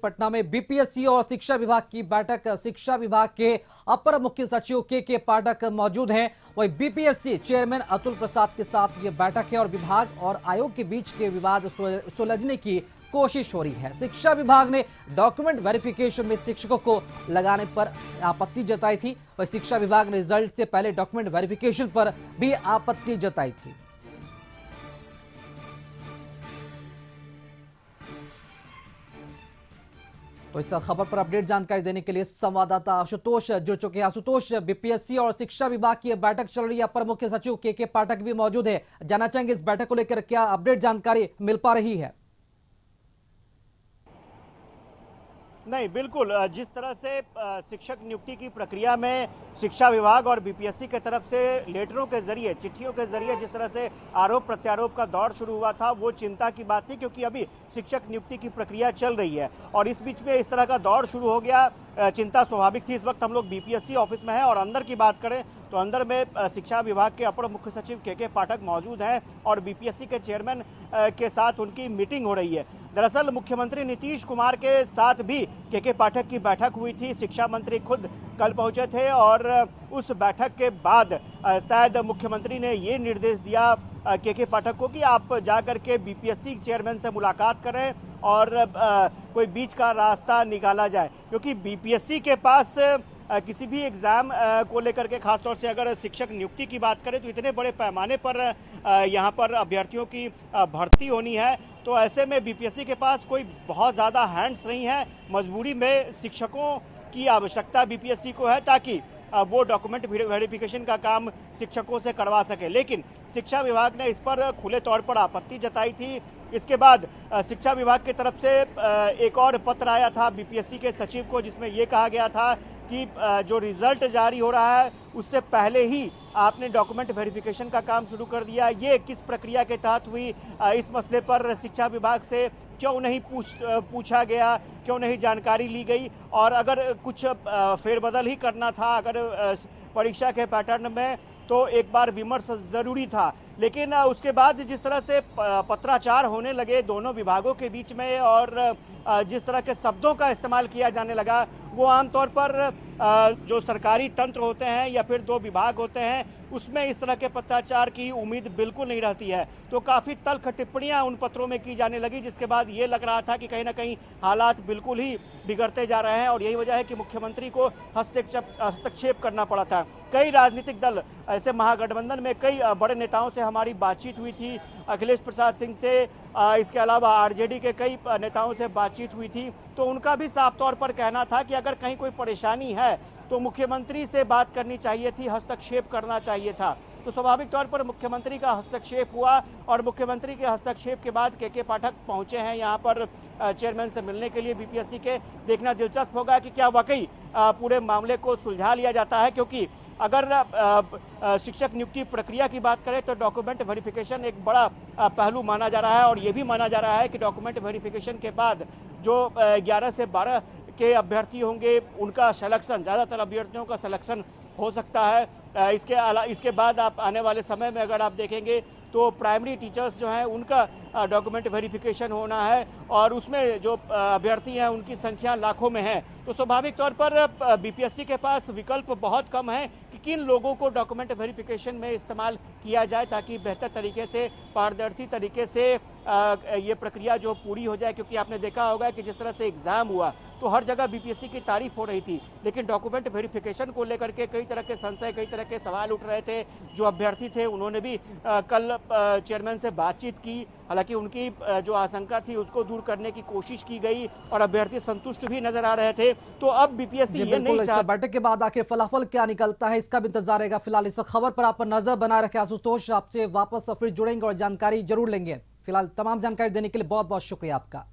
पटना में बीपीएससी और शिक्षा विभाग की बैठक। शिक्षा विभाग के अपर मुख्य सचिव के पाठक मौजूद हैं। वही बीपीएससी चेयरमैन अतुल प्रसाद के साथ ये बैठक है और विभाग और आयोग के बीच के विवाद सुलझने की कोशिश हो रही है। शिक्षा विभाग ने डॉक्यूमेंट वेरिफिकेशन में शिक्षकों को लगाने पर आपत्ति जताई थी। वही शिक्षा विभाग ने रिजल्ट से पहले डॉक्यूमेंट वेरिफिकेशन पर भी आपत्ति जताई थी। तो इस खबर पर अपडेट जानकारी देने के लिए संवाददाता आशुतोष जुड़ चुके हैं। आशुतोष, बीपीएससी और शिक्षा विभाग की बैठक चल रही है, अपर मुख्य सचिव के पाठक भी मौजूद है। जानना चाहेंगे इस बैठक को लेकर क्या अपडेट जानकारी मिल पा रही है? नहीं, बिल्कुल जिस तरह से शिक्षक नियुक्ति की प्रक्रिया में शिक्षा विभाग और बीपीएससी के तरफ से लेटरों के जरिए, चिट्ठियों के जरिए जिस तरह से आरोप प्रत्यारोप का दौर शुरू हुआ था, वो चिंता की बात थी, क्योंकि अभी शिक्षक नियुक्ति की प्रक्रिया चल रही है और इस बीच में इस तरह का दौर शुरू हो गया। चिंता स्वाभाविक थी। इस वक्त हम लोग बीपीएससी ऑफिस में हैं और अंदर की बात करें तो अंदर में शिक्षा विभाग के अपर मुख्य सचिव के पाठक मौजूद हैं और बीपीएससी के चेयरमैन के साथ उनकी मीटिंग हो रही है। दरअसल मुख्यमंत्री नीतीश कुमार के साथ भी के पाठक की बैठक हुई थी। शिक्षा मंत्री खुद कल पहुंचे थे और उस बैठक के बाद शायद मुख्यमंत्री ने ये निर्देश दिया के पाठक को कि आप जाकर के बीपीएससी चेयरमैन से मुलाकात करें और कोई बीच का रास्ता निकाला जाए, क्योंकि बीपीएससी के पास किसी भी एग्ज़ाम को लेकर के खासतौर से अगर शिक्षक नियुक्ति की बात करें तो इतने बड़े पैमाने पर यहाँ पर अभ्यर्थियों की भर्ती होनी है, तो ऐसे में बीपीएससी के पास कोई बहुत ज़्यादा हैंड्स नहीं है। मजबूरी में शिक्षकों की आवश्यकता बीपीएससी को है ताकि वो डॉक्यूमेंट वेरिफिकेशन का काम शिक्षकों से करवा सके, लेकिन शिक्षा विभाग ने इस पर खुले तौर पर आपत्ति जताई थी। इसके बाद शिक्षा विभाग की तरफ से एक और पत्र आया था बीपीएससी के सचिव को, जिसमें ये कहा गया था कि जो रिजल्ट जारी हो रहा है उससे पहले ही आपने डॉक्यूमेंट वेरिफिकेशन का काम शुरू कर दिया। ये किस प्रक्रिया के तहत हुई, इस मसले पर शिक्षा विभाग से क्यों नहीं पूछा गया, क्यों नहीं जानकारी ली गई, और अगर कुछ फेरबदल ही करना था अगर परीक्षा के पैटर्न में तो एक बार विमर्श जरूरी था। लेकिन उसके बाद जिस तरह से पत्राचार होने लगे दोनों विभागों के बीच में और जिस तरह के शब्दों का इस्तेमाल किया जाने लगा, वो आमतौर पर जो सरकारी तंत्र होते हैं या फिर दो विभाग होते हैं उसमें इस तरह के पत्राचार की उम्मीद बिल्कुल नहीं रहती है। तो काफ़ी तल्ख टिप्पणियां उन पत्रों में की जाने लगी, जिसके बाद ये लग रहा था कि कहीं ना कहीं हालात बिल्कुल ही बिगड़ते जा रहे हैं और यही वजह है कि मुख्यमंत्री को हस्तक्षेप करना पड़ा था। कई राजनीतिक दल ऐसे महागठबंधन में कई बड़े नेताओं से हमारी बातचीत हुई थी, अखिलेश प्रसाद सिंह से, इसके अलावा आरजेडी के कई नेताओं से बातचीत हुई थी, तो उनका भी साफ तौर पर कहना था कि अगर कहीं कोई परेशानी है तो मुख्यमंत्री से बात करनी चाहिए थी, हस्तक्षेप करना चाहिए था। तो स्वाभाविक तौर पर मुख्यमंत्री का हस्तक्षेप हुआ और मुख्यमंत्री के हस्तक्षेप के बाद के पाठक पहुंचे हैं यहाँ पर चेयरमैन से मिलने के लिए बीपीएससी के। देखना दिलचस्प होगा कि क्या वाकई पूरे मामले को सुलझा लिया जाता है, क्योंकि अगर शिक्षक नियुक्ति प्रक्रिया की बात करें तो डॉक्यूमेंट वेरिफिकेशन एक बड़ा पहलू माना जा रहा है और ये भी माना जा रहा है कि डॉक्यूमेंट वेरिफिकेशन के बाद जो 11 से 12 के अभ्यर्थी होंगे उनका सिलेक्शन, ज़्यादातर अभ्यर्थियों का सिलेक्शन हो सकता है। इसके बाद आप आने वाले समय में अगर आप देखेंगे तो प्राइमरी टीचर्स जो हैं उनका डॉक्यूमेंट वेरिफिकेशन होना है और उसमें जो अभ्यर्थी हैं उनकी संख्या लाखों में है। तो स्वाभाविक तौर पर बीपीएससी के पास विकल्प बहुत कम है कि किन लोगों को डॉक्यूमेंट वेरिफिकेशन में इस्तेमाल किया जाए ताकि बेहतर तरीके से, पारदर्शी तरीके से ये प्रक्रिया जो पूरी हो जाए। क्योंकि आपने देखा होगा कि जिस तरह से एग्ज़ाम हुआ तो हर जगह बीपीएससी की तारीफ हो रही थी, लेकिन डॉक्यूमेंट वेरिफिकेशन को लेकर के कई तरह के संशय, कई तरह के सवाल उठ रहे थे। जो अभ्यर्थी थे उन्होंने भी कल चेयरमैन से बातचीत की, हालांकि उनकी जो आशंका थी उसको दूर करने की कोशिश की गई और अभ्यर्थी संतुष्ट भी नजर आ रहे थे। तो अब बीपीएससी ये नहीं इस बैठक के बाद आखिर फलाफल क्या निकलता है इसका भी इंतजार रहेगा। फिलहाल इस खबर पर आप नजर बना रखें। आशुतोष, आपसे वापस फिर जुड़ेंगे और जानकारी जरूर लेंगे। फिलहाल तमाम जानकारी देने के लिए बहुत बहुत शुक्रिया आपका।